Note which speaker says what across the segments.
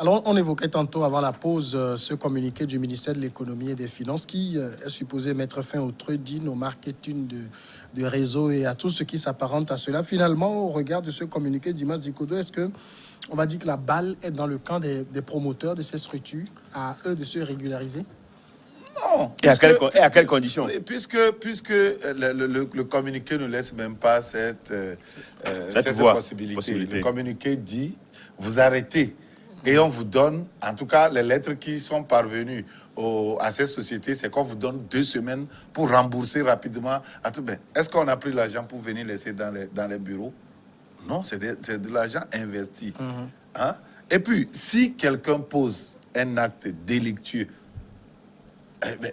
Speaker 1: Alors, on évoquait tantôt avant la pause ce communiqué du ministère de l'économie et des finances qui est supposé mettre fin au trading, au marketing de réseaux et à tout ce qui s'apparente à cela. Finalement, au regard de ce communiqué d'Imaz Dikodo, est-ce que on va dire que la balle est dans le camp des promoteurs de ces structures, à eux de se régulariser?
Speaker 2: Non.
Speaker 3: Et à quelles conditions?
Speaker 2: Oui, puisque le communiqué ne laisse même pas cette possibilité. Le communiqué dit, vous arrêtez. Et on vous donne, en tout cas, les lettres qui sont parvenues à ces sociétés, c'est qu'on vous donne 2 semaines pour rembourser rapidement. Est-ce qu'on a pris l'argent pour venir laisser dans les bureaux? Non, c'est de l'argent investi. Hein? Et puis, si quelqu'un pose un acte délictueux,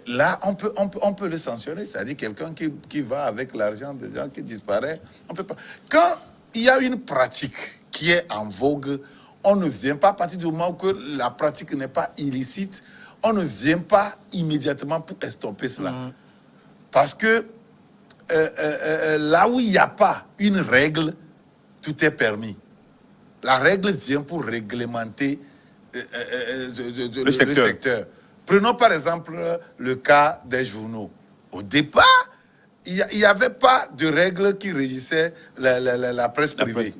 Speaker 2: là, on peut le sanctionner. C'est-à-dire quelqu'un qui va avec l'argent des gens qui disparaît. On peut pas. Quand il y a une pratique qui est en vogue, on ne vient pas, à partir du moment où la pratique n'est pas illicite, on ne vient pas immédiatement pour stopper cela. Parce que là où il n'y a pas une règle, tout est permis. La règle vient pour réglementer le secteur. Prenons par exemple le cas des journaux. Au départ, il n'y avait pas de règle qui régissait la presse privée.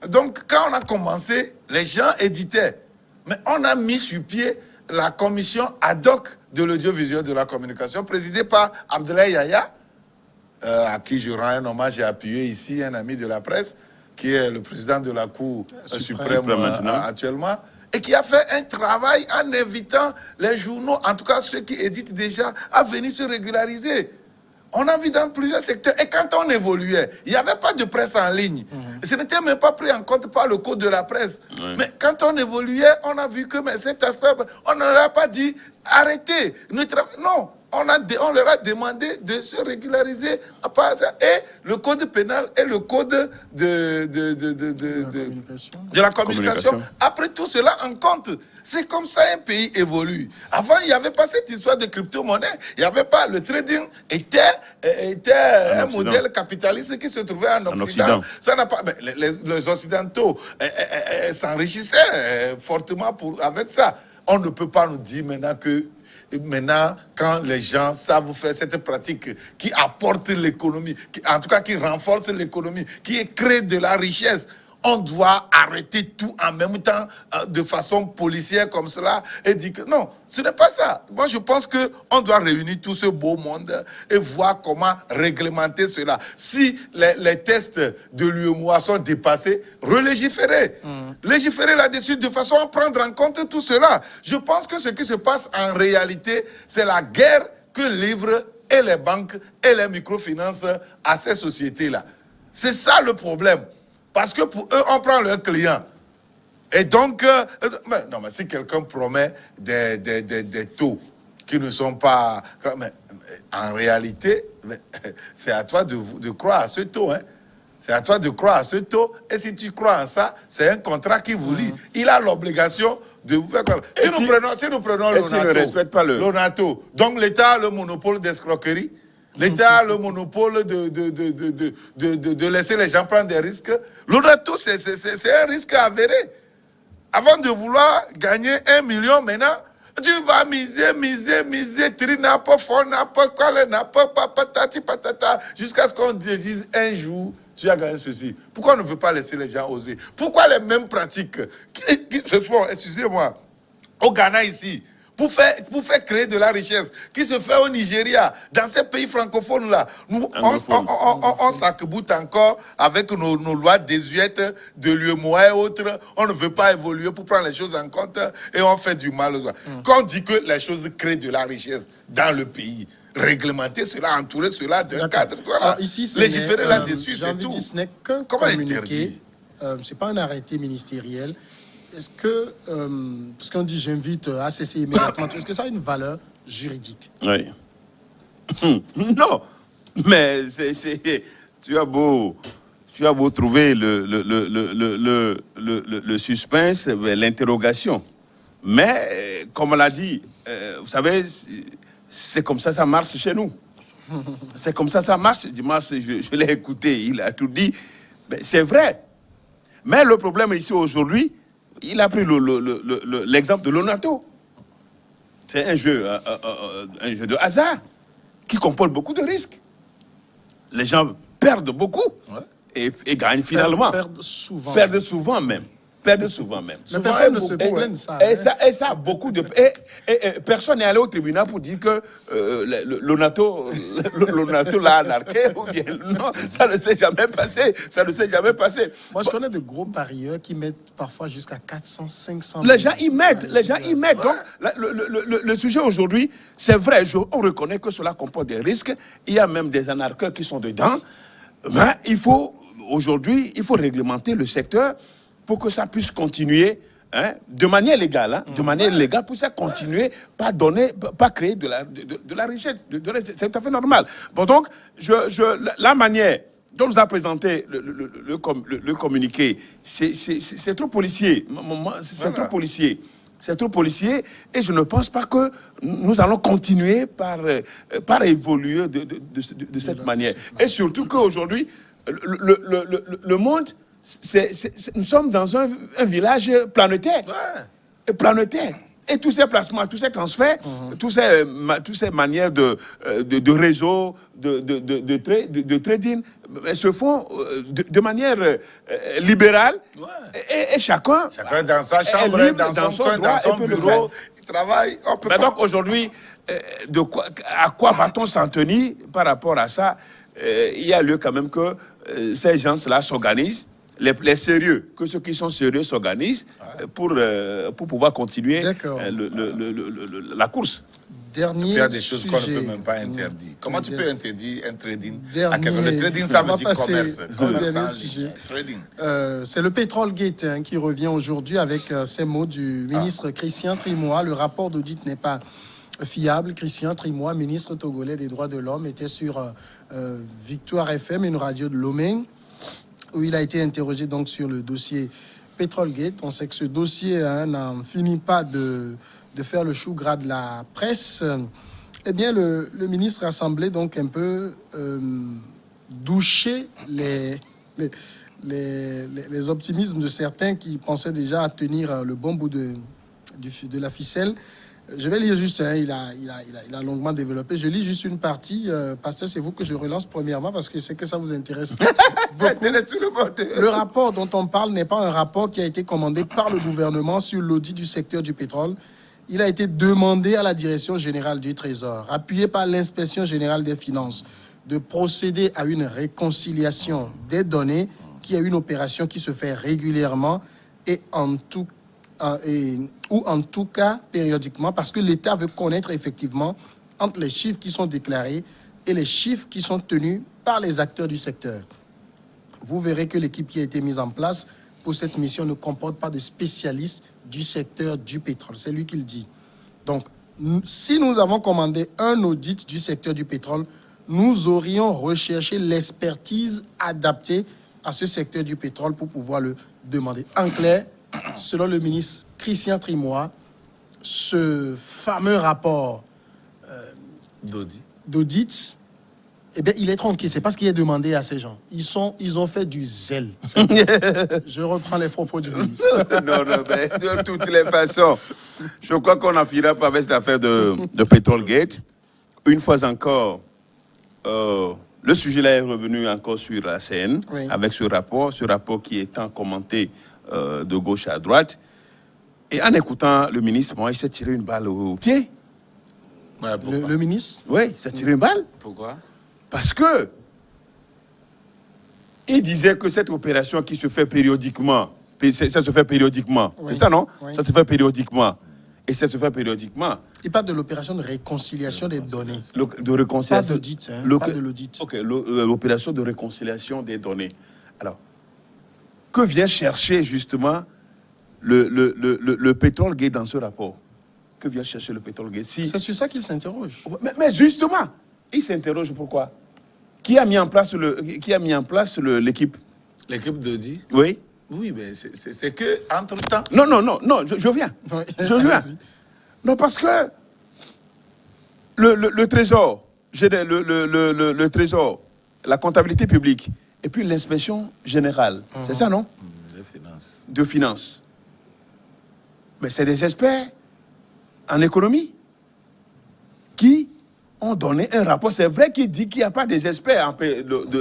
Speaker 2: Donc, quand on a commencé, les gens éditaient. Mais on a mis sur pied la commission ad hoc de l'audiovisuel de la communication, présidée par Abdoulaye Yaya, à qui je rends un hommage et appuyé ici, un ami de la presse, qui est le président de la Cour suprême actuellement, et qui a fait un travail en invitant les journaux, en tout cas ceux qui éditent déjà, à venir se régulariser. On a vu dans plusieurs secteurs. Et quand on évoluait, il n'y avait pas de presse en ligne. Ce n'était même pas pris en compte par le code de la presse. Mais quand on évoluait, on a vu que cet aspect, on ne leur a pas dit arrêtez. Non, on leur a demandé de se régulariser à part ça. Et le code pénal et le code de la communication a pris tout cela en compte. C'est comme ça un pays évolue. Avant, il n'y avait pas cette histoire de crypto-monnaie. Il n'y avait pas. Le trading était un modèle capitaliste qui se trouvait en Occident. Ça n'a pas. Les Occidentaux s'enrichissaient fortement avec ça. On ne peut pas nous dire maintenant, quand les gens savent faire cette pratique qui apporte l'économie, en tout cas qui renforce l'économie, qui crée de la richesse, on doit arrêter tout en même temps de façon policière comme cela et dire que non, ce n'est pas ça. Moi, je pense qu'on doit réunir tout ce beau monde et voir comment réglementer cela. Si les tests de l'UEMOA sont dépassés, relégiférer. Légiférer là-dessus de façon à prendre en compte tout cela. Je pense que ce qui se passe en réalité, c'est la guerre que livrent et les banques et les microfinances à ces sociétés-là. C'est ça le problème. Parce que pour eux, on prend leurs clients. Et donc, mais si quelqu'un promet des taux qui ne sont pas... en réalité, c'est à toi de croire à ce taux. Hein. C'est à toi de croire à ce taux. Et si tu crois en ça, c'est un contrat qui vous lie. Il a l'obligation de vous faire... Si nous prenons l'ONATO, donc l'État a le monopole d'escroquerie. L'État a le monopole de laisser les gens prendre des risques. L'ONATO, c'est un risque avéré. Avant de vouloir gagner 1 million, maintenant, tu vas miser, trinapa, fonapa, kolenapa, patati, patata, jusqu'à ce qu'on te dise un jour, tu as gagné ceci. Pourquoi on ne veut pas laisser les gens oser? Pourquoi les mêmes pratiques qui se font, excusez-moi, au Ghana ici, pour faire créer de la richesse, qui se fait au Nigeria, dans ces pays francophones-là. Nous, on s'arc-boute encore avec nos lois désuètes de l'UEMOA et autres. On ne veut pas évoluer pour prendre les choses en compte et on fait du mal aux autres. Quand on dit que les choses créent de la richesse dans le pays, réglementer cela, entourer cela d'un cadre, voilà. Légiférer là-dessus, c'est tout.
Speaker 1: Ce n'est qu'un communiqué, c'est pas un arrêté ministériel. Est-ce que, parce qu'on dit j'invite à cesser immédiatement, est-ce que ça a une valeur juridique?
Speaker 3: Oui. Non, mais tu as beau trouver le suspense, l'interrogation. Mais, comme on l'a dit, vous savez, c'est comme ça marche chez nous. C'est comme ça marche. Dimanche, je l'ai écouté, il a tout dit. C'est vrai. Mais le problème ici aujourd'hui, il a pris l'exemple de l'Onato. C'est un jeu de hasard qui comporte beaucoup de risques. Les gens perdent beaucoup et gagnent finalement.
Speaker 1: Perdent souvent.
Speaker 3: Perdent souvent même. Mais
Speaker 1: personne ne se plaint de ça.
Speaker 3: Et ça, beaucoup de... Et personne n'est allé au tribunal pour dire que l'Onato l'a anarqué ou bien... Non, ça ne s'est jamais passé.
Speaker 1: Moi, je connais de gros parieurs qui mettent parfois jusqu'à 400, 500...
Speaker 3: Les gens y mettent. Donc, le sujet aujourd'hui, c'est vrai, on reconnaît que cela comporte des risques. Il y a même des anarcheurs qui sont dedans. Mais aujourd'hui, il faut réglementer le secteur pour que ça puisse continuer de manière légale. De manière légale, pour ça continuer, pas créer de la richesse. C'est tout à fait normal. Bon, donc, la manière dont nous a présenté le communiqué, c'est trop policier. Trop policier. C'est trop policier et je ne pense pas que nous allons continuer par évoluer de cette manière. Et surtout qu'aujourd'hui, le monde, nous sommes dans un village planétaire. Planétaire. Et tous ces placements, tous ces transferts, toutes ces manières de réseau, de trading, se font de manière libérale. Et chacun
Speaker 2: dans sa chambre, dans son coin, dans son bureau, il travaille.
Speaker 3: Mais donc aujourd'hui, à quoi va-t-on s'en tenir par rapport à ça? Il y a lieu quand même que ces gens-là s'organisent. Les sérieux, que ceux qui sont sérieux s'organisent pour pouvoir continuer la course.
Speaker 1: Dernier
Speaker 2: il y a des choses qu'on ne peut même pas interdire. Comment tu peux interdire un trading à quelqu'un? Le trading, ça veut dire commerce. Trading.
Speaker 1: C'est le Petrol Gate qui revient aujourd'hui avec ces mots du ministre Christian Trimois. Le rapport d'audit n'est pas fiable. Christian Trimois, ministre togolais des droits de l'homme, était sur Victoire FM, une radio de Lomé, où il a été interrogé donc sur le dossier Petrolgate. On sait que ce dossier n'en finit pas de faire le chou gras de la presse. Eh bien, le ministre a semblé donc un peu doucher les optimismes de certains qui pensaient déjà à tenir le bon bout de la ficelle. Je vais lire juste, il a longuement développé. Je lis juste une partie. Pasteur, c'est vous que je relance premièrement parce que c'est que ça vous intéresse beaucoup. Le rapport dont on parle n'est pas un rapport qui a été commandé par le gouvernement sur l'audit du secteur du pétrole. Il a été demandé à la Direction générale du Trésor, appuyé par l'Inspection générale des finances, de procéder à une réconciliation des données, qui est une opération qui se fait régulièrement ou en tout cas périodiquement, parce que l'État veut connaître effectivement entre les chiffres qui sont déclarés et les chiffres qui sont tenus par les acteurs du secteur. Vous verrez que l'équipe qui a été mise en place pour cette mission ne comporte pas de spécialistes du secteur du pétrole. C'est lui qui le dit. Donc, si nous avons commandé un audit du secteur du pétrole, nous aurions recherché l'expertise adaptée à ce secteur du pétrole pour pouvoir le demander. En clair, selon le ministre Christian Trimois, ce fameux rapport d'audit, eh bien, il est tronqué. C'est pas ce qui est demandé à ces gens. Ils ont fait du zèle. Je reprends les propos du ministre.
Speaker 3: Non, mais de toutes les façons, je crois qu'on en finira pas avec cette affaire de Petrolgate. Une fois encore, le sujet là est revenu encore sur la scène, avec ce rapport qui est tant commenté de gauche à droite. Et en écoutant le ministre, il s'est tiré une balle au pied.
Speaker 1: Ouais, le ministre?
Speaker 3: Oui, il s'est tiré une balle.
Speaker 2: Pourquoi?
Speaker 3: Parce que il disait que cette opération qui se fait périodiquement, ça se fait périodiquement, c'est ça, non? Ça se fait périodiquement. Et ça se fait périodiquement.
Speaker 1: Il parle de l'opération de réconciliation des données.
Speaker 3: De réconciliation.
Speaker 1: Pas d'audit, pas de l'audit.
Speaker 3: Ok, l'opération de réconciliation des données. Alors, que vient chercher justement le Petrolgate dans ce rapport? Que vient chercher le Petrolgate?
Speaker 1: C'est sur ça qu'il s'interroge.
Speaker 3: Mais justement, il s'interroge pourquoi? Qui a mis en place l'équipe?
Speaker 2: L'équipe d'audit?
Speaker 3: Oui.
Speaker 2: Oui, mais c'est que entre-temps...
Speaker 3: Non, je viens. Je viens. Non, parce que le Trésor, le Trésor, la comptabilité publique, et puis l'inspection générale, c'est ça, non?
Speaker 2: De finances.
Speaker 3: De finances. Mais c'est des experts en économie qui ont donné un rapport. C'est vrai qu'il dit qu'il n'y a pas des experts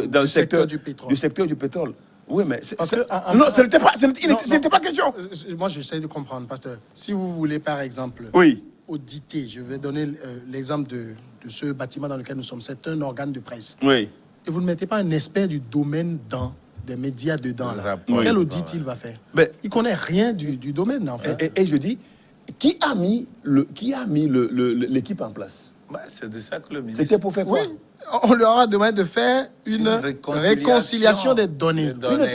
Speaker 3: dans le secteur
Speaker 1: du pétrole.
Speaker 3: Du secteur du pétrole. Oui, mais
Speaker 1: Parce que,
Speaker 3: non, ce n'était pas question.
Speaker 1: Moi, j'essaie de comprendre, pasteur. Si vous voulez, par exemple,
Speaker 3: Oui.
Speaker 1: auditer, je vais donner l'exemple de ce bâtiment dans lequel nous sommes. C'est un organe de presse.
Speaker 3: Oui.
Speaker 1: Et vous ne mettez pas un expert du domaine des médias dedans. Là.
Speaker 2: rapport.
Speaker 1: Quel
Speaker 3: Oui.
Speaker 1: audit il va faire?
Speaker 3: Mais-
Speaker 1: Il connaît rien du domaine, en fait.
Speaker 3: Et je dis, qui a mis l'équipe en place?
Speaker 2: Bah, c'est de ça que le ministre...
Speaker 3: C'était pour faire quoi?
Speaker 1: Oui, on leur a demandé de faire une réconciliation des données.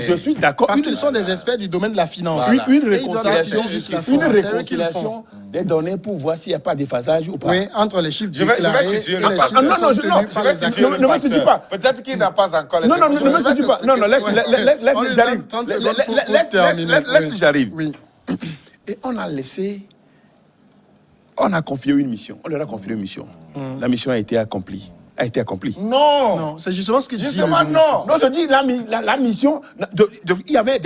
Speaker 3: Je suis d'accord.
Speaker 1: Parce qu'ils sont des experts du domaine de la finance.
Speaker 2: Voilà.
Speaker 3: Une
Speaker 1: Et ils doivent
Speaker 3: réconciliation,
Speaker 1: étudier juste la
Speaker 3: une
Speaker 1: forme. C'est eux qui le
Speaker 3: réconciliation
Speaker 1: font.
Speaker 3: des données pour voir s'il n'y a pas déphasage ou pas.
Speaker 1: Oui, entre les chiffres
Speaker 2: Je vais
Speaker 1: déclarés
Speaker 2: situer
Speaker 1: et
Speaker 2: le
Speaker 1: les
Speaker 2: pasteur.
Speaker 1: chiffres
Speaker 3: Non,
Speaker 1: qui
Speaker 3: non,
Speaker 1: sont
Speaker 3: non,
Speaker 1: tenus
Speaker 3: je
Speaker 1: par
Speaker 2: Je vais
Speaker 1: les
Speaker 2: situer
Speaker 1: acteurs.
Speaker 2: le
Speaker 3: ne me situe
Speaker 2: pasteur.
Speaker 3: pas.
Speaker 2: Peut-être qu'il n'a pas encore les
Speaker 3: Non, non,
Speaker 2: émotions.
Speaker 3: ne me
Speaker 2: Je vais
Speaker 3: situe pas. Non, non,
Speaker 2: t'expliquer.
Speaker 1: On lui
Speaker 3: j'arrive.
Speaker 1: donne 30 secondes pour terminer.
Speaker 3: Laisse,
Speaker 1: Oui.
Speaker 3: j'arrive.
Speaker 1: Oui.
Speaker 3: Et on a laissé. On a confié une mission. On leur a confié une mission. La mission a été accomplie.
Speaker 2: Non.
Speaker 1: Non, c'est justement ce que dit
Speaker 2: Justement,
Speaker 1: le ministre.
Speaker 2: non.
Speaker 3: Non, je dis la mission. Il y avait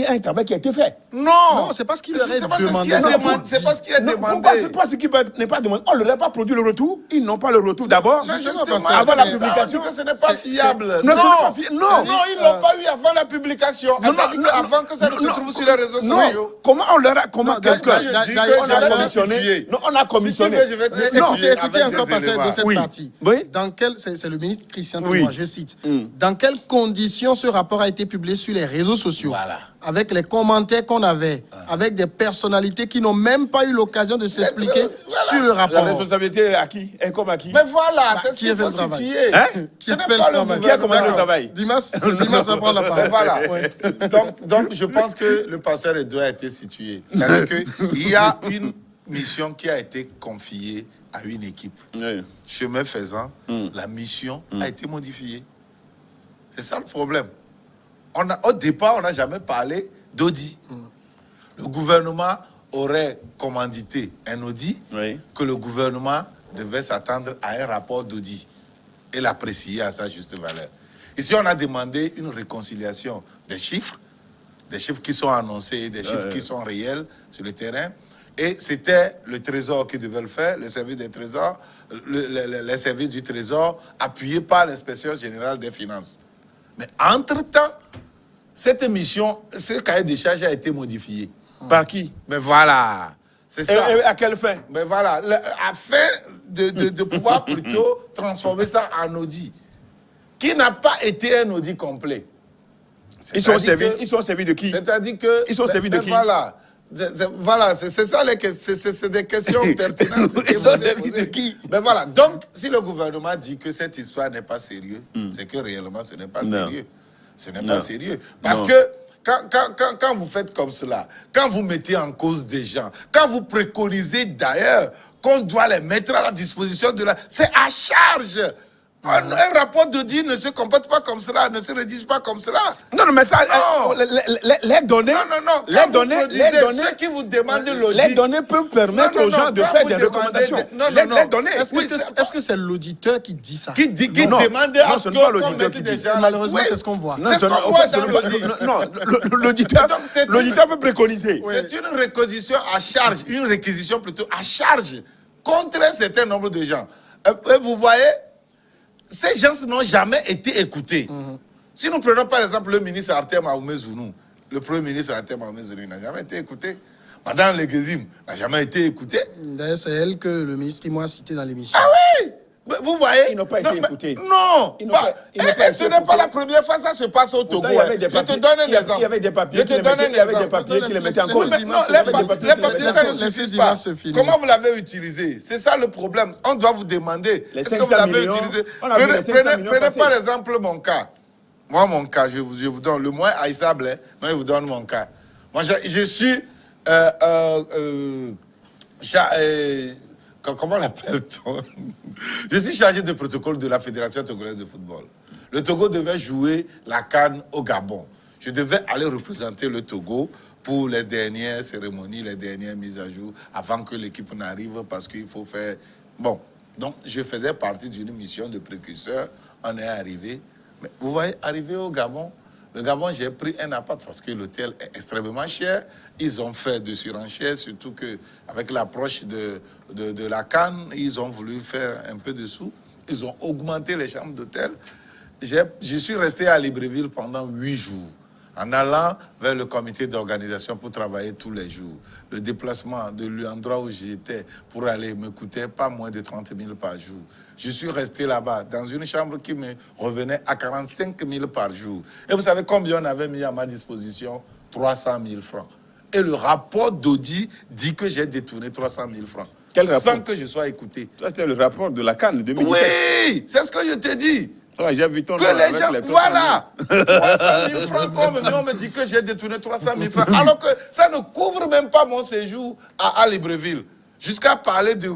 Speaker 3: un travail qui a été fait.
Speaker 2: Non.
Speaker 1: Non, c'est pas ce qu'il leur
Speaker 2: C'est
Speaker 1: est
Speaker 2: pas ce
Speaker 1: demandé.
Speaker 2: qu'il a
Speaker 1: c'est ce
Speaker 2: demandé.
Speaker 1: qu'on
Speaker 2: C'est
Speaker 1: dit.
Speaker 2: pas ce qu'il a
Speaker 3: Non,
Speaker 2: demandé.
Speaker 3: pourquoi c'est pas ce qui n'est pas demandé? On ne leur a pas produit le retour. Ils n'ont pas le retour d'abord.
Speaker 2: Non,
Speaker 1: Justement,
Speaker 2: justement,
Speaker 1: parce que
Speaker 3: avant la
Speaker 1: c'est-
Speaker 3: publication.
Speaker 2: on dit que ce n'est pas fiable.
Speaker 3: Non,
Speaker 2: Non,
Speaker 3: ce n'est pas fiable. Non.
Speaker 2: Non, ils l'ont pas eu avant la publication.
Speaker 3: Non,
Speaker 2: C'est-à-dire
Speaker 3: non,
Speaker 2: qu'avant que ça ne se
Speaker 3: non,
Speaker 2: trouve sur les réseaux
Speaker 3: Non.
Speaker 2: sociaux.
Speaker 3: Comment on leur a. Comment
Speaker 1: Non,
Speaker 3: quelqu'un.
Speaker 2: je dis que
Speaker 1: d'ailleurs,
Speaker 2: je vais te
Speaker 3: commissionné.
Speaker 2: situer.
Speaker 3: Non, on a commissionné.
Speaker 2: Si tu veux, je vais te
Speaker 1: Écoutez,
Speaker 2: situer
Speaker 1: écoutez
Speaker 2: avec
Speaker 1: encore
Speaker 2: des
Speaker 1: passer de
Speaker 2: éléments.
Speaker 1: cette
Speaker 3: Oui.
Speaker 1: partie.
Speaker 3: Oui.
Speaker 1: Dans quel, c'est le ministre Christian
Speaker 3: Oui.
Speaker 1: Témoin, je cite. Dans quelles conditions ce rapport a été publié sur les réseaux sociaux?
Speaker 2: Voilà.
Speaker 1: Avec les commentaires qu'on avait, avec des personnalités qui n'ont même pas eu l'occasion de s'expliquer
Speaker 2: voilà.
Speaker 1: sur le
Speaker 3: La
Speaker 1: rapport.
Speaker 3: responsabilité à qui? Et comme à qui?
Speaker 2: Mais voilà, c'est ce
Speaker 1: qui
Speaker 2: qu'il
Speaker 1: a fait
Speaker 2: faut
Speaker 1: le travail?
Speaker 2: situer.
Speaker 3: Hein?
Speaker 1: Qui
Speaker 2: Ce
Speaker 1: a
Speaker 2: n'est
Speaker 1: fait
Speaker 2: pas
Speaker 1: le
Speaker 2: le
Speaker 1: travail?
Speaker 3: Qui a commandé le
Speaker 2: gouvernement.
Speaker 3: travail?
Speaker 1: Dimas va prendre la
Speaker 2: Mais
Speaker 1: parole.
Speaker 2: voilà.
Speaker 1: Ouais.
Speaker 2: Donc, je pense que le pasteur Edo a été situé. C'est-à-dire qu'il y a une mission qui a été confiée à une équipe.
Speaker 3: Oui.
Speaker 2: Chemin faisant, la mission a été modifiée. C'est ça le problème. Au départ, on n'a jamais parlé d'audit. Le gouvernement aurait commandité un audit
Speaker 3: Oui.
Speaker 2: que le gouvernement devait s'attendre à un rapport d'audit et l'apprécier à sa juste valeur. Ici, on a demandé une réconciliation des chiffres qui sont annoncés et des chiffres qui sont réels sur le terrain. Et c'était le Trésor qui devait le faire, le service des Trésors, les services du Trésor, appuyés par l'inspection générale des finances. Mais entre-temps, cette mission, ce cahier de charge a été modifié.
Speaker 3: Par qui?
Speaker 2: Mais voilà, c'est ça.
Speaker 3: Et à quelle fin?
Speaker 2: Mais voilà, afin de pouvoir plutôt transformer ça en audit, qui n'a pas été un audit complet.
Speaker 3: Ils sont
Speaker 2: C'est-à-dire
Speaker 3: servis de qui?
Speaker 2: C'est-à-dire que...
Speaker 3: Ils sont servis de qui?
Speaker 2: Voilà. Voilà, c'est ça, c'est des questions pertinentes. que
Speaker 3: Ils sont
Speaker 2: vous
Speaker 3: servis
Speaker 2: posez.
Speaker 3: de qui?
Speaker 2: Mais voilà, donc, si le gouvernement dit que cette histoire n'est pas sérieuse, c'est que réellement, ce n'est pas
Speaker 3: Non.
Speaker 2: sérieux. Ce n'est
Speaker 3: Non.
Speaker 2: pas sérieux. Parce
Speaker 3: Non.
Speaker 2: que quand vous faites comme cela, quand vous mettez en cause des gens, quand vous préconisez d'ailleurs qu'on doit les mettre à la disposition de la... C'est à charge. Un rapport d'audit ne se comporte pas comme cela, ne se rédige pas comme cela.
Speaker 3: Non, non, mais ça,
Speaker 2: Non.
Speaker 3: les données,
Speaker 2: Non.
Speaker 3: les
Speaker 2: Quand vous
Speaker 3: données,
Speaker 2: produisez,
Speaker 3: les données,
Speaker 2: ceux qui vous demandent l'audit...
Speaker 3: les données peuvent permettre aux gens de
Speaker 2: quand
Speaker 3: faire
Speaker 2: vous
Speaker 3: des
Speaker 2: demandez
Speaker 3: recommandations.
Speaker 2: Non,
Speaker 3: Les données.
Speaker 1: Est-ce que c'est l'auditeur qui dit ça?
Speaker 2: Qui
Speaker 3: Non.
Speaker 2: demande
Speaker 3: Non,
Speaker 2: à
Speaker 3: ce
Speaker 2: ce
Speaker 3: n'est pas
Speaker 2: qu'on
Speaker 3: l'auditeur
Speaker 2: mette
Speaker 3: qui
Speaker 2: des
Speaker 3: dit.
Speaker 2: gens là.
Speaker 1: Malheureusement,
Speaker 2: Oui.
Speaker 1: c'est ce qu'on voit.
Speaker 2: C'est ce qu'on voit dans l'audit.
Speaker 3: Non, l'auditeur
Speaker 2: Donc, c'est
Speaker 3: l'auditeur peut préconiser.
Speaker 2: C'est une réquisition à charge, une réquisition plutôt à charge contre un certain nombre de gens. Et vous voyez, ces gens n'ont jamais été écoutés. Si nous prenons par exemple le ministre Artem Aoumezounou, le premier ministre Artem Aoumezounou n'a jamais été écouté. Madame Legezim n'a jamais été écoutée.
Speaker 1: D'ailleurs, c'est elle que le ministre Imo a cité dans l'émission.
Speaker 2: Oui, vous voyez.
Speaker 3: Ils n'ont pas été
Speaker 2: mais-
Speaker 3: écoutés.
Speaker 2: Non,
Speaker 3: Ils n'ont pas- ils n'ont pas été
Speaker 2: ce n'est pas
Speaker 3: écoutés.
Speaker 2: la première fois que ça se passe au Togo.
Speaker 3: Pourtant, il y avait des
Speaker 2: Je te
Speaker 3: papiers-
Speaker 2: donne un
Speaker 3: il y avait-
Speaker 2: exemple.
Speaker 3: il y avait des papiers
Speaker 2: Je
Speaker 3: qui les
Speaker 2: te donne
Speaker 3: mettaient-
Speaker 2: un
Speaker 3: il y avait des
Speaker 2: exemple.
Speaker 3: papiers qui les mettaient en
Speaker 1: Laissez-
Speaker 3: cause.
Speaker 1: laissez-
Speaker 2: Mais non,
Speaker 1: laissez-
Speaker 2: les
Speaker 1: laissez-
Speaker 2: papiers, ça ne
Speaker 1: laissez
Speaker 2: suffit
Speaker 1: Dimas
Speaker 2: pas.
Speaker 1: se finir.
Speaker 2: Comment vous l'avez utilisé? C'est ça le problème. On doit vous demander.
Speaker 3: Les
Speaker 2: Est-ce que
Speaker 3: 500
Speaker 2: vous l'avez
Speaker 3: millions,
Speaker 2: utilisé?
Speaker 3: on a vu les 500 millions
Speaker 2: Prenez
Speaker 3: passer.
Speaker 2: par exemple mon cas. Moi, mon cas, je vous donne le moins haïssable, hein, mais je vous donne mon cas. Moi, je suis... comment l'appelle-t-on? Je suis chargé de protocole de la Fédération togolaise de football. Le Togo devait jouer la CAN au Gabon. Je devais aller représenter le Togo pour les dernières cérémonies, les dernières mises à jour, avant que l'équipe n'arrive, parce qu'il faut faire... Bon, donc je faisais partie d'une mission de précurseur. On est arrivé. Mais vous voyez, arrivé au Gabon, Le Gabon, j'ai pris un appart parce que l'hôtel est extrêmement cher. Ils ont fait de surenchère, surtout qu'avec l'approche de la CAN, ils ont voulu faire un peu de sous. Ils ont augmenté les chambres d'hôtel. Je suis resté à Libreville pendant 8 jours, en allant vers le comité d'organisation pour travailler tous les jours. Le déplacement de l'endroit où j'étais pour aller me coûtait pas moins de 30 000 par jour. Je suis resté là-bas, dans une chambre qui me revenait à 45 000 par jour. Et vous savez combien on avait mis à ma disposition? 300 000 francs. Et le rapport d'audit dit que j'ai détourné 300 000 francs.
Speaker 3: Quel rapport?
Speaker 2: Sans que je sois écouté.
Speaker 3: Ça, c'était le rapport de la CAN de 2017.
Speaker 2: Oui, c'est ce que je te dis.
Speaker 3: Ouais, j'ai vu ton
Speaker 2: Que
Speaker 3: nom
Speaker 2: les
Speaker 3: avec
Speaker 2: gens,
Speaker 3: les
Speaker 2: voilà, 300 000 francs, comme on me dit que j'ai détourné 300 000 francs, alors que ça ne couvre même pas mon séjour à Libreville, jusqu'à parler de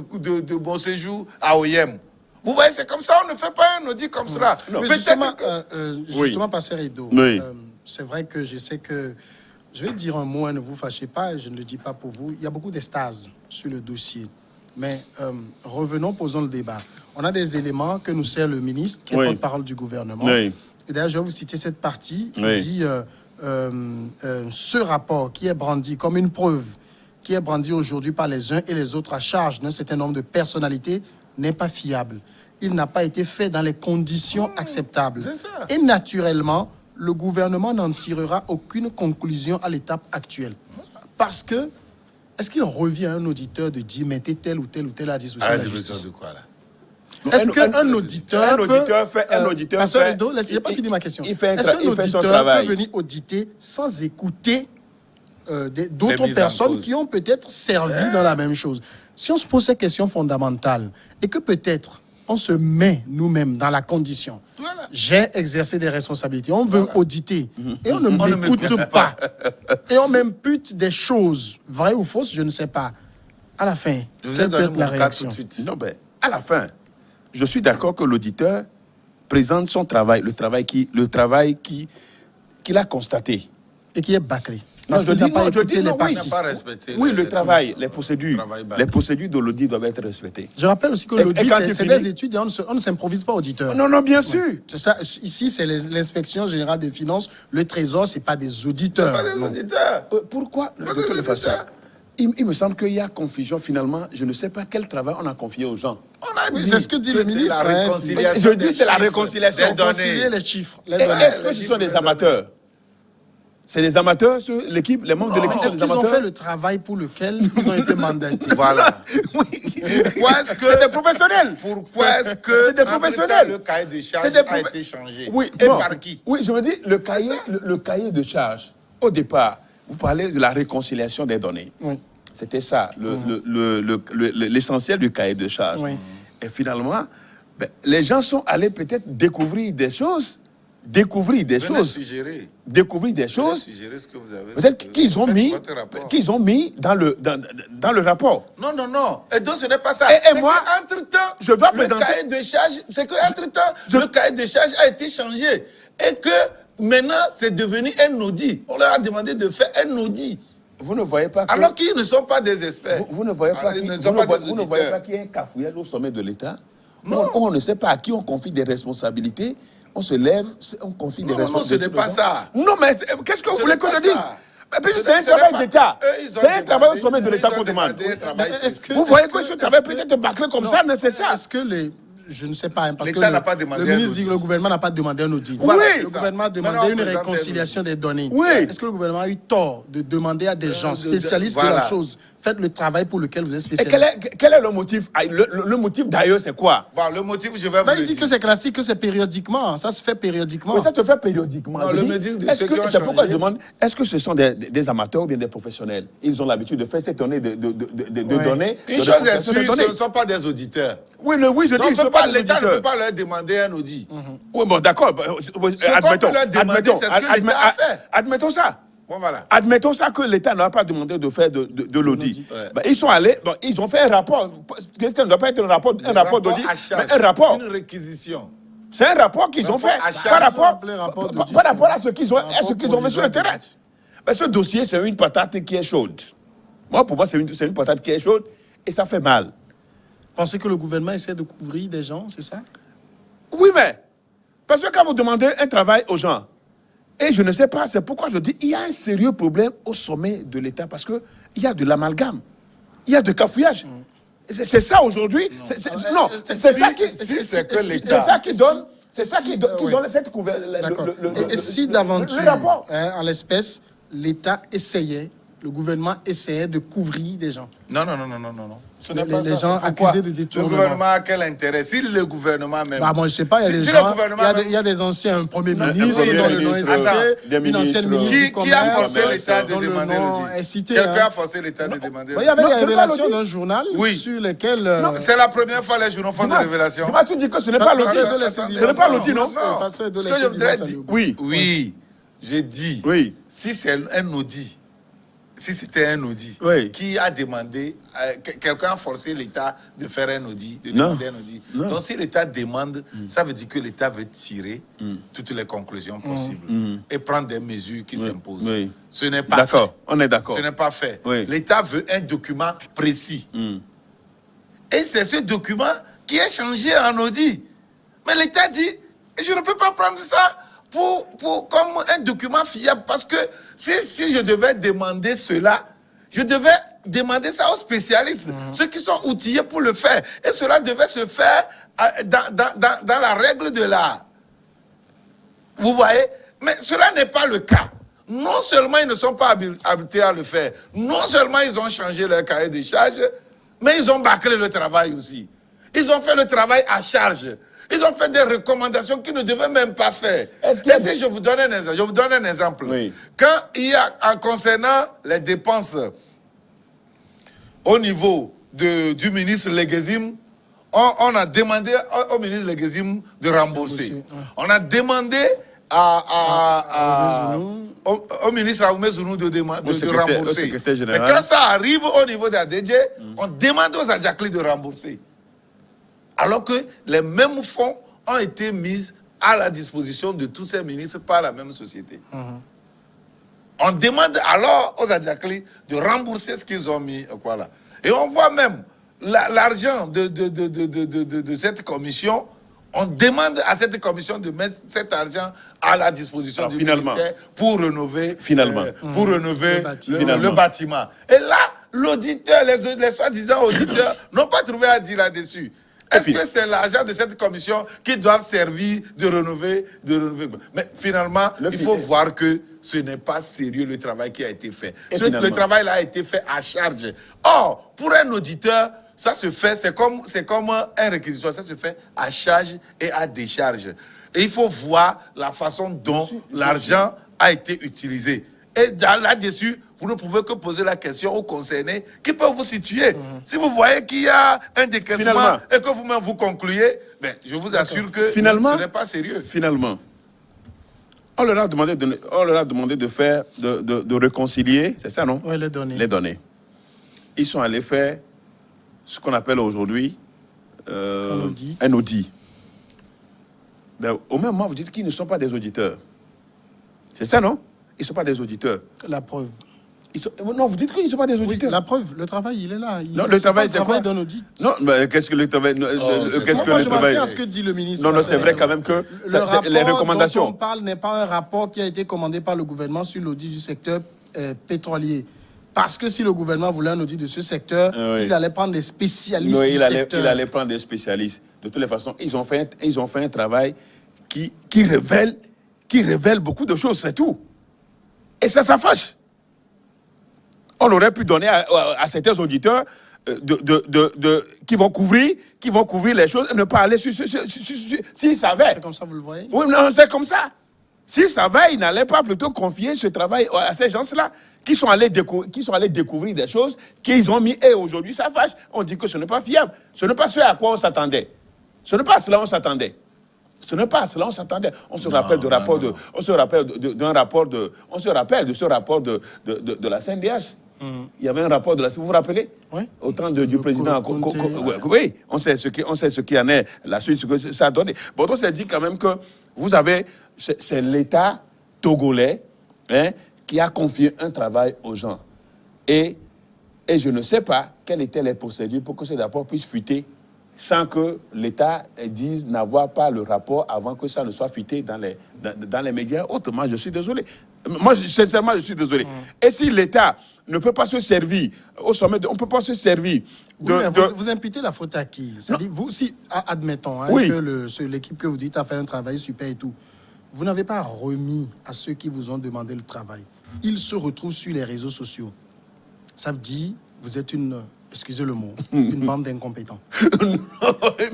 Speaker 2: mon séjour à OIM. Vous voyez, c'est comme ça, on ne fait pas un audit comme cela.
Speaker 1: Mais
Speaker 2: Peut-être
Speaker 1: justement,
Speaker 2: que-
Speaker 1: justement, Pasteur Edo,
Speaker 3: Oui.
Speaker 1: c'est vrai que je sais que, je vais dire un mot, hein, ne vous fâchez pas, je ne le dis pas pour vous, il y a beaucoup d'extase sur le dossier. Mais revenons, posons le débat. On a des éléments que nous sert le ministre, qui est
Speaker 3: Oui.
Speaker 1: porte-parole du gouvernement.
Speaker 3: Oui.
Speaker 1: Et d'ailleurs, je vais vous citer cette partie qui
Speaker 3: Oui.
Speaker 1: dit ce rapport qui est brandi comme une preuve, qui est brandi aujourd'hui par les uns et les autres à charge d'un certain nombre de personnalités, n'est pas fiable. Il n'a pas été fait dans les conditions acceptables.
Speaker 2: c'est ça.
Speaker 1: Et naturellement, le gouvernement n'en tirera aucune conclusion à l'étape actuelle. Parce que, est-ce qu'il revient à un auditeur de dire mettez tel ou tel ou tel à disposition
Speaker 2: Ah,
Speaker 1: de la
Speaker 2: j'ai besoin
Speaker 1: justice?
Speaker 2: de quoi là?
Speaker 1: Est-ce qu'un auditeur
Speaker 2: Euh,
Speaker 1: Edo, laissez pas finir ma question.
Speaker 3: il fait un
Speaker 1: Est-ce qu'un
Speaker 3: il fait son
Speaker 1: auditeur
Speaker 3: travail.
Speaker 1: peut venir auditer sans écouter
Speaker 2: Les
Speaker 1: d'autres
Speaker 2: mises en
Speaker 1: personnes
Speaker 2: cause.
Speaker 1: qui ont peut-être servi dans la même chose? Si on se pose ces questions fondamentales et que peut-être on se met nous-mêmes dans la condition,
Speaker 2: Voilà.
Speaker 1: j'ai exercé des responsabilités, on veut auditer et on ne
Speaker 2: On ne
Speaker 1: m'écoute
Speaker 2: m'écoute
Speaker 1: pas. Et on m'impute des choses, vraies ou fausses, je ne sais pas. À la fin,
Speaker 2: Je vous ai
Speaker 1: quelle peut
Speaker 2: donné
Speaker 1: être
Speaker 2: mon
Speaker 1: la
Speaker 2: cas tout
Speaker 1: réaction?
Speaker 2: de suite.
Speaker 3: Non, ben, à la fin, je suis d'accord que l'auditeur présente son travail, le travail qu'il a constaté.
Speaker 1: Et qui est bâclé.
Speaker 3: Non,
Speaker 1: Parce
Speaker 3: je
Speaker 1: qu'il n'a
Speaker 3: dis
Speaker 1: pas
Speaker 3: non, je
Speaker 1: écouté
Speaker 3: dis
Speaker 1: les
Speaker 3: non, oui.
Speaker 2: Il n'a
Speaker 1: parties.
Speaker 2: pas respecté.
Speaker 3: Oui,
Speaker 2: les-
Speaker 3: le travail, les procédures.
Speaker 2: Travail bâclé.
Speaker 3: Les procédures de l'audit doivent être respectées.
Speaker 1: Je rappelle aussi que
Speaker 3: Et
Speaker 1: l'audit,
Speaker 3: quand
Speaker 1: c'est
Speaker 3: il
Speaker 1: c'est
Speaker 3: finit-
Speaker 1: des études et on ne s'improvise pas auditeur.
Speaker 3: Non, non, bien sûr.
Speaker 1: C'est ça, ici, c'est l'inspection générale des finances. Le trésor, c'est pas des auditeurs.
Speaker 2: Pas des
Speaker 1: Non.
Speaker 2: auditeurs.
Speaker 3: Pourquoi
Speaker 2: Pas
Speaker 3: de
Speaker 2: des
Speaker 3: toute façon,
Speaker 2: auditeurs.
Speaker 3: il me semble qu'il y a confusion finalement. Je ne sais pas quel travail on a confié aux gens.
Speaker 2: On a
Speaker 1: Oui,
Speaker 2: dit
Speaker 1: c'est ce que dit le
Speaker 2: c'est
Speaker 1: ministre,
Speaker 2: La
Speaker 1: hein,
Speaker 2: réconciliation
Speaker 3: Je dis
Speaker 2: des
Speaker 3: c'est la
Speaker 2: chiffres,
Speaker 3: réconciliation.
Speaker 2: des
Speaker 1: Concilier
Speaker 2: données.
Speaker 1: les chiffres. Les
Speaker 3: Et
Speaker 1: données.
Speaker 3: est-ce que ce sont des amateurs? C'est des amateurs, l'équipe, les membres de l'équipe sont
Speaker 1: Est-ce
Speaker 3: des
Speaker 1: qu'ils ont
Speaker 3: amateurs?
Speaker 1: fait le travail pour lequel ils ont été mandatés?
Speaker 2: Voilà.
Speaker 3: Oui.
Speaker 2: Pourquoi est-ce que...
Speaker 3: C'est des professionnels.
Speaker 2: Pourquoi est-ce que
Speaker 3: C'est des
Speaker 2: entre-temps,
Speaker 3: professionnels.
Speaker 2: le cahier de charge
Speaker 3: C'est des
Speaker 2: a
Speaker 3: profe-
Speaker 2: été changé?
Speaker 3: Oui,
Speaker 2: Et
Speaker 3: non.
Speaker 2: par qui?
Speaker 3: Oui, je me dis, le cahier,
Speaker 2: ça.
Speaker 3: le cahier de charge, au départ, vous parlez de la réconciliation des données.
Speaker 1: Oui.
Speaker 3: C'était ça, l'essentiel du cahier de charge.
Speaker 1: Oui.
Speaker 3: Et finalement, ben, les gens sont allés peut-être découvrir des choses,
Speaker 2: Venez suggérer.
Speaker 3: découvrir des
Speaker 2: Venez
Speaker 3: choses,
Speaker 2: suggérer ce que vous avez.
Speaker 3: peut-être qu'ils ont
Speaker 2: Faites
Speaker 3: mis,
Speaker 2: votre rapport.
Speaker 3: dans le rapport.
Speaker 2: Non, non, non. Et donc, ce n'est pas ça.
Speaker 3: Et
Speaker 2: C'est
Speaker 3: moi,
Speaker 2: qu'entre-temps,
Speaker 3: je dois
Speaker 2: le
Speaker 3: présenter-
Speaker 2: cahier de charge, c'est qu'entre-temps, le cahier de charge a été changé. Et que maintenant, c'est devenu un audit. On leur a demandé de faire un audit.
Speaker 3: Vous ne voyez pas que...
Speaker 2: Alors qu'ils ne sont pas des experts.
Speaker 3: Vous ne voyez pas
Speaker 2: Ils
Speaker 3: qu'il
Speaker 2: ne sont pas des
Speaker 3: vous ne voyez
Speaker 2: auditeurs.
Speaker 3: pas qu'il y a un cafouillage au sommet de l'État?
Speaker 2: Non.
Speaker 3: On ne sait pas à qui on confie des responsabilités. On se lève, on confie des
Speaker 2: Non, non, ce
Speaker 3: responsabilités.
Speaker 2: n'est pas ça.
Speaker 3: Non, mais qu'est-ce que vous
Speaker 2: Ce
Speaker 3: voulez
Speaker 2: n'est
Speaker 3: que
Speaker 2: pas
Speaker 3: je dise?
Speaker 2: ça.
Speaker 3: Mais puisque
Speaker 2: Ce
Speaker 3: c'est un
Speaker 2: n'est- ce n'est
Speaker 3: travail
Speaker 2: pas-
Speaker 3: d'État.
Speaker 2: Eux, ils ont
Speaker 3: C'est un travail au
Speaker 2: demandé-
Speaker 3: sommet de l'État
Speaker 2: ils ont
Speaker 3: qu'on demande.
Speaker 2: demandé un travail
Speaker 1: Mais est-ce que-
Speaker 3: Vous voyez
Speaker 1: est-ce
Speaker 3: que
Speaker 1: que-
Speaker 3: ce travail
Speaker 1: est-ce que-
Speaker 3: peut être bâclé comme ça, mais c'est ça.
Speaker 1: Est-ce que les... Je ne sais pas, hein, parce que
Speaker 2: L'État n'a pas demandé
Speaker 1: le
Speaker 2: un
Speaker 1: ministre dit
Speaker 2: audit.
Speaker 1: que le gouvernement n'a pas demandé un audit.
Speaker 3: Voilà,
Speaker 2: c'est
Speaker 1: Le
Speaker 2: ça.
Speaker 1: gouvernement a demandé
Speaker 2: Maintenant, on
Speaker 1: une
Speaker 2: présente
Speaker 1: réconciliation des données.
Speaker 3: Oui.
Speaker 1: Est-ce que le gouvernement a eu tort de demander à des gens spécialistes de
Speaker 2: voilà.
Speaker 1: la chose, faites le travail pour lequel vous êtes
Speaker 3: Et
Speaker 1: spécialistes?
Speaker 3: quel est le motif? Le motif d'ailleurs, c'est quoi?
Speaker 2: Bon, le motif, je vais vous
Speaker 1: Ben,
Speaker 2: le
Speaker 1: il dit
Speaker 2: dire.
Speaker 1: que c'est classique, que c'est périodiquement. Ça se fait périodiquement.
Speaker 3: Mais ça te fait périodiquement.
Speaker 2: Non,
Speaker 3: Je
Speaker 2: le
Speaker 3: dis,
Speaker 2: motif de
Speaker 3: est-ce
Speaker 2: ceux
Speaker 3: que-
Speaker 2: qui ont
Speaker 3: c'est pourquoi
Speaker 2: changé.
Speaker 3: je demande, est-ce que ce sont des amateurs ou bien des professionnels? Ils ont l'habitude de faire cette donnée de
Speaker 1: Ouais.
Speaker 3: données.
Speaker 2: Une
Speaker 3: de
Speaker 2: chose est
Speaker 3: réconciliation des
Speaker 2: sûre,
Speaker 3: données.
Speaker 2: ce ne sont pas des auditeurs.
Speaker 3: Oui, oui, je dis,
Speaker 2: Donc,
Speaker 3: ils ne sont pas des
Speaker 2: l'État ne peut
Speaker 3: auditeurs.
Speaker 2: pas leur demander un audit.
Speaker 3: Oui, bon, d'accord.
Speaker 2: qu'on peut leur demander, c'est ce que l'État a fait.
Speaker 3: Admettons ça.
Speaker 2: Bon, voilà.
Speaker 3: Admettons ça que l'État n'a pas demandé de faire de l'audit.
Speaker 2: Ouais.
Speaker 3: Ben, ils sont allés, bon, ils ont fait un rapport. Ça ne doit pas être un rapport d'audit,
Speaker 2: à charge,
Speaker 3: mais un rapport.
Speaker 2: Une réquisition.
Speaker 3: C'est un rapport qu'ils ont
Speaker 2: Rapport
Speaker 3: fait
Speaker 2: à charge.
Speaker 3: par rapport,
Speaker 1: Appelé rapport d'audit.
Speaker 3: par rapport à ce qu'ils ont,
Speaker 1: Rapport
Speaker 3: fait sur le terrain.
Speaker 1: d'audit.
Speaker 3: Mais ce dossier, c'est une patate qui est chaude. Pour moi, c'est une patate qui est chaude et ça fait mal.
Speaker 1: Pensez que le gouvernement essaie de couvrir des gens, c'est ça?
Speaker 3: Oui, mais parce que quand vous demandez un travail aux gens, Et je ne sais pas, c'est pourquoi je dis il y a un sérieux problème au sommet de l'État parce qu'il y a de l'amalgame, il y a de cafouillage. C'est ça aujourd'hui. C'est ça qui donne. C'est ça qui donne cette couverture.
Speaker 1: Et si d'aventure, en l'espèce, l'État essayait, le gouvernement essayait de couvrir des gens.
Speaker 2: Non. Ce n'est pas
Speaker 1: Les
Speaker 2: ça.
Speaker 1: gens
Speaker 2: Pourquoi?
Speaker 1: accusés de détournement.
Speaker 2: Le gouvernement a quel intérêt? Si le gouvernement même...
Speaker 1: Bah, moi, je sais pas, il y a des
Speaker 2: Si
Speaker 1: gens,
Speaker 2: le gouvernement
Speaker 1: il y a des anciens premiers ministres,
Speaker 3: premier
Speaker 1: dont le nom est
Speaker 3: ministre,
Speaker 1: cité, une ancienne ministre du
Speaker 2: Qui a
Speaker 1: commerce,
Speaker 2: forcé l'État de
Speaker 1: dont le
Speaker 2: demander
Speaker 1: nom
Speaker 2: le
Speaker 1: est
Speaker 2: dit?
Speaker 1: cité,
Speaker 2: Quelqu'un
Speaker 1: hein.
Speaker 2: a forcé l'État de demander
Speaker 1: Il y avait
Speaker 3: Non,
Speaker 1: des
Speaker 3: c'est pas
Speaker 1: révélations
Speaker 3: le
Speaker 1: d'un journal
Speaker 2: Oui.
Speaker 1: sur lesquelles...
Speaker 2: C'est la première fois les journaux font des révélations.
Speaker 3: Tu dis que ce n'est pas l'audit. Ce n'est pas l'audit, non?
Speaker 2: Ce que je voudrais dire... Oui, j'ai dit, si c'est un audit, si c'était un audit, qui a demandé, quelqu'un a forcé l'État de faire un audit, de demander un audit. Donc si l'État demande, ça veut dire que l'État veut tirer toutes les conclusions possibles et prendre des mesures qui s'imposent. Ce n'est pas fait.
Speaker 3: D'accord, on est d'accord.
Speaker 2: Ce n'est pas fait. L'État veut un document précis. Et c'est ce document qui est changé en audit. Mais l'État dit, je ne peux pas prendre ça comme un document fiable, parce que si je devais demander cela, je devais demander ça aux spécialistes, ceux qui sont outillés pour le faire. Et cela devait se faire dans la règle de l'art. Vous voyez? Mais cela n'est pas le cas. Non seulement ils ne sont pas habilités à le faire, non seulement ils ont changé leur cahier de charges, mais ils ont bâclé le travail aussi. Ils ont fait le travail à charge. Ils ont fait des recommandations qu'ils ne devaient même pas faire. Si je vous donne un exemple, Quand il y a, concernant les dépenses au niveau du ministre Leguezim, on a demandé au ministre Leguezim de rembourser. On a demandé au ministre Aoumé Zounou de rembourser. Mais quand ça arrive au niveau d'ADJ, on demande aux Adjakli de rembourser. Alors que les mêmes fonds ont été mis à la disposition de tous ces ministres par la même société. On demande alors aux Adjakli de rembourser ce qu'ils ont mis. Voilà. Et on voit même l'argent de cette commission. On demande à cette commission de mettre cet argent à la disposition du ministère pour rénover, le bâtiment. Et là, l'auditeur, les soi-disant auditeurs n'ont pas trouvé à dire là-dessus. Est-ce que c'est l'argent de cette commission qui doit servir de rénover? Mais finalement, il faut voir que ce n'est pas sérieux le travail qui a été fait. Le travail là a été fait à charge. Or, pour un auditeur, ça se fait, c'est comme un réquisitoire, ça se fait à charge et à décharge. Et il faut voir la façon dont l'argent a été utilisé. Et là-dessus, vous ne pouvez que poser la question aux concernés qui peuvent vous situer. Si vous voyez qu'il y a un décaissement et que vous-même vous concluez, ben, je vous assure que ce n'est pas sérieux.
Speaker 3: Finalement, on leur a demandé de réconcilier, c'est ça, non?
Speaker 1: Oui, les données.
Speaker 3: Les données. Ils sont allés faire ce qu'on appelle aujourd'hui un audit. Ben, au même moment, vous dites qu'ils ne sont pas des auditeurs. C'est ça, non? Ils ne sont pas des auditeurs.
Speaker 1: La preuve.
Speaker 3: Non, vous dites qu'ils ne sont pas des auditeurs.
Speaker 1: Oui, la preuve, le travail, il est là.
Speaker 3: Non, le travail, c'est quoi?
Speaker 1: D'un audit.
Speaker 3: Non, mais qu'est-ce que le travail...
Speaker 1: Moi, je m'en tiens à ce que dit le ministre.
Speaker 3: Non, c'est vrai quand même que les recommandations...
Speaker 1: dont on parle n'est pas un rapport qui a été commandé par le gouvernement sur l'audit du secteur pétrolier. Parce que si le gouvernement voulait un audit de ce secteur, il allait prendre des spécialistes du secteur.
Speaker 3: Il allait prendre des spécialistes. De toutes les façons, ils ont fait un travail qui révèle beaucoup de choses, c'est tout. Et ça fâche. On aurait pu donner à certains auditeurs qui vont couvrir les choses et ne pas aller s'ils savaient.
Speaker 1: C'est comme ça, vous le voyez?
Speaker 3: Oui, non, c'est comme ça. S'ils savaient, ils n'allaient pas plutôt confier ce travail à ces gens-là qui sont allés découvrir des choses qu'ils ont mis. Et aujourd'hui, ça fâche. On dit que ce n'est pas fiable. Ce n'est pas ce à quoi on s'attendait. Ce n'est pas à cela qu'on s'attendait. Ce n'est pas à cela qu'on s'attendait. On se rappelle de ce rapport de la CNDH. Il y avait un rapport de la... Vous vous rappelez?
Speaker 1: Oui.
Speaker 3: Au temps du président... Oui, on sait ce qui en est, la suite, ce que ça a donné. Bon, on s'est dit quand même que vous avez... C'est l'État togolais qui a confié un travail aux gens. Et je ne sais pas quelles étaient les procédures pour que ce rapport puisse fuiter sans que l'État dise n'avoir pas le rapport avant que ça ne soit fuité dans les médias. Autrement, je suis désolé. Moi, sincèrement, je suis désolé. Et si l'État ne peut pas se servir au sommet, on ne peut pas se servir
Speaker 1: Oui, mais vous imputez la faute à qui? C'est-à-dire, vous, si, admettons hein,
Speaker 3: Oui.
Speaker 1: que l'équipe que vous dites a fait un travail super et tout, vous n'avez pas remis à ceux qui vous ont demandé le travail. Ils se retrouvent sur les réseaux sociaux. Ça veut dire, vous êtes excusez le mot, une bande d'incompétents.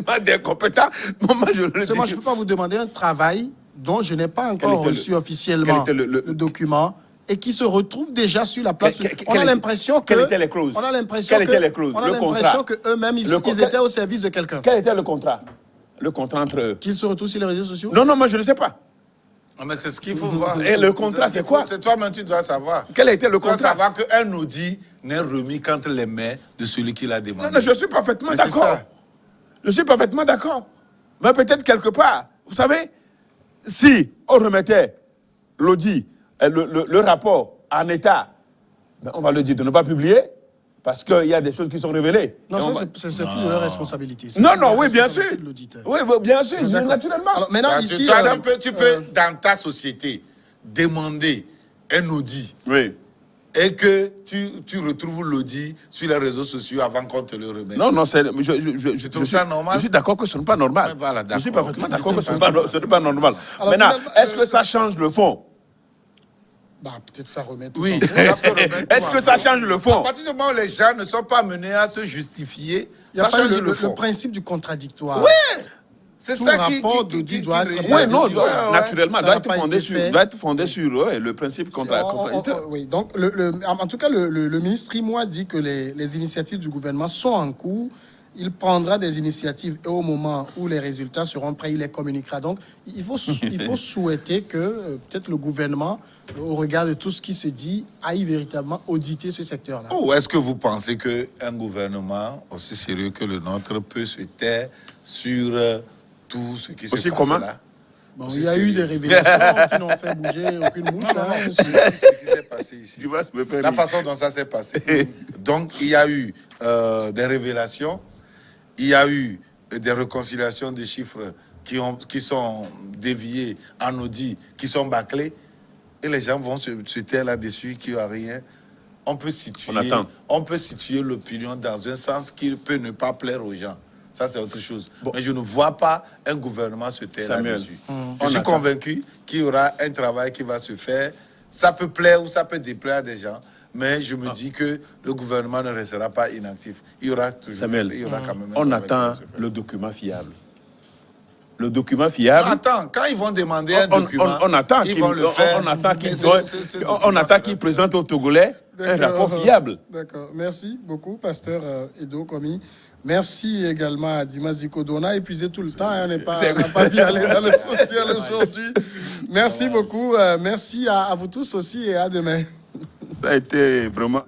Speaker 3: Pas d'incompétents. Moi, je le
Speaker 1: Parce que
Speaker 3: dis.
Speaker 1: moi, je ne peux pas vous demander un travail dont je n'ai pas encore reçu officiellement
Speaker 3: quel était
Speaker 1: le document et qui se retrouve déjà sur la place. On a l'impression que...
Speaker 3: Quelles étaient les clauses?
Speaker 1: On a l'impression
Speaker 3: Quelles étaient les clauses?
Speaker 1: On a
Speaker 3: Le
Speaker 1: l'impression
Speaker 3: contrat.
Speaker 1: qu'eux-mêmes, ils étaient au service de quelqu'un.
Speaker 3: Quel était le contrat? Le contrat entre eux.
Speaker 1: Qu'ils se retrouvent sur les réseaux sociaux?
Speaker 3: Non, moi, je ne sais pas.
Speaker 2: Mais c'est ce qu'il faut voir.
Speaker 3: Et le contrat, c'est quoi?
Speaker 2: C'est toi-même, tu dois savoir.
Speaker 3: Quel a été le
Speaker 2: Tu dois
Speaker 3: contrat?
Speaker 2: savoir qu'un audit n'est remis qu'entre les mains de celui qui l'a demandé.
Speaker 3: Non, je suis parfaitement
Speaker 2: Mais c'est
Speaker 3: d'accord.
Speaker 2: ça.
Speaker 3: Je suis parfaitement d'accord. Mais peut-être quelque part, vous savez, si on remettait l'audit, le rapport en état, ben on va le dire de ne pas publier, parce qu'il y a des choses qui sont révélées.
Speaker 1: Non,
Speaker 3: Et on
Speaker 1: ça,
Speaker 3: va-
Speaker 1: c'est plus de leur responsabilité. C'est
Speaker 3: Non,
Speaker 1: plus la
Speaker 3: oui, bien sûr.
Speaker 1: responsabilité de l'auditeur.
Speaker 3: Oui, bien sûr,
Speaker 1: D'accord.
Speaker 3: naturellement.
Speaker 1: Alors, maintenant,
Speaker 2: Ah,
Speaker 1: ici...
Speaker 2: tu peux, dans ta société, demander un audit
Speaker 3: Oui.
Speaker 2: et que tu retrouves l'audit sur les réseaux sociaux avant qu'on te le remette.
Speaker 3: Non, je
Speaker 2: trouves ça normal?
Speaker 3: Je suis d'accord que ce n'est pas normal.
Speaker 2: Ouais, voilà,
Speaker 3: je suis
Speaker 2: d'accord.
Speaker 3: parfaitement
Speaker 2: Ok,
Speaker 3: d'accord
Speaker 2: c'est
Speaker 3: que ce n'est pas normal.
Speaker 1: Alors,
Speaker 3: Maintenant,
Speaker 1: finalement,
Speaker 3: est-ce que ça change le fond?
Speaker 1: Bah, peut-être ça remet tout
Speaker 2: Oui,
Speaker 1: en cause.
Speaker 2: ça peut remettre
Speaker 3: Est-ce
Speaker 2: tout
Speaker 3: que
Speaker 2: en
Speaker 3: ça
Speaker 2: cause.
Speaker 3: change le
Speaker 2: À
Speaker 3: fond?
Speaker 2: partir du moment où les gens ne sont pas menés à se justifier,
Speaker 1: Il y a
Speaker 2: ça
Speaker 1: pas
Speaker 2: change
Speaker 1: le
Speaker 2: le fond.
Speaker 1: principe du contradictoire.
Speaker 2: C'est
Speaker 1: Tout
Speaker 2: ça
Speaker 1: rapport d'audit doit être
Speaker 2: régit.
Speaker 3: Oui, non,
Speaker 1: Ouais, ouais.
Speaker 3: naturellement,
Speaker 1: Ça
Speaker 3: doit
Speaker 1: n'a
Speaker 3: être
Speaker 1: pas
Speaker 3: fondé
Speaker 1: été
Speaker 3: sur,
Speaker 1: fait.
Speaker 3: doit être fondé sur le principe contradictoire.
Speaker 1: Oui, donc, en tout cas, le ministre Imoa dit que les initiatives du gouvernement sont en cours. Il prendra des initiatives et au moment où les résultats seront prêts, il les communiquera. Donc, il faut souhaiter que peut-être le gouvernement, au regard de tout ce qui se dit, aille véritablement auditer ce secteur-là.
Speaker 2: Ou est-ce que vous pensez qu'un gouvernement aussi sérieux que le nôtre peut se taire sur tout ce qui se
Speaker 3: Aussi
Speaker 2: passe
Speaker 3: comment?
Speaker 2: là?
Speaker 1: Bon,
Speaker 2: Aussi
Speaker 1: il y a eu
Speaker 2: sérieux.
Speaker 1: des révélations qui n'ont fait bouger aucune mouche.
Speaker 2: Non,
Speaker 1: hein.
Speaker 2: c'est ce qui s'est passé ici.
Speaker 3: Tu vas me faire
Speaker 2: La
Speaker 3: rire.
Speaker 2: façon dont ça s'est passé. Donc, il y a eu des révélations, il y a eu des réconciliations de chiffres qui sont déviés en audit, qui sont bâclés, et les gens vont se taire là-dessus, qu'il n'y a rien. On peut
Speaker 3: attend.
Speaker 2: situer l'opinion dans un sens qui peut ne pas plaire aux gens. Ça, c'est autre chose. Mais je ne vois pas un gouvernement se taire
Speaker 3: Samuel,
Speaker 2: là-dessus.
Speaker 3: on
Speaker 2: Je suis
Speaker 3: attend.
Speaker 2: convaincu qu'il y aura un travail qui va se faire. Ça peut plaire ou ça peut déplaire à des gens. Mais je me dis que le gouvernement ne restera pas inactif. Il y aura toujours
Speaker 3: Samuel,
Speaker 2: il y aura quand même un
Speaker 3: on
Speaker 2: travail qui va
Speaker 3: attend
Speaker 2: se faire.
Speaker 3: le document fiable. Le document fiable.
Speaker 2: Attends, quand ils vont demander un document,
Speaker 3: on attend
Speaker 2: ils
Speaker 3: qu'ils
Speaker 2: vont le faire.
Speaker 3: on attend qu'ils
Speaker 2: Mais
Speaker 3: donnent-
Speaker 2: ce
Speaker 3: on
Speaker 2: document
Speaker 3: attend
Speaker 2: sera
Speaker 3: qu'ils
Speaker 2: fait.
Speaker 3: présentent aux Togolais un
Speaker 1: D'accord.
Speaker 3: rapport fiable.
Speaker 1: D'accord. Merci beaucoup, pasteur Edo Komi. Merci également à Dimas Zikodo. On a épuisé tout le temps, hein, on n'a pas pu aller dans le social aujourd'hui. Merci beaucoup. Merci à vous tous aussi et à demain.
Speaker 3: Ça a été vraiment...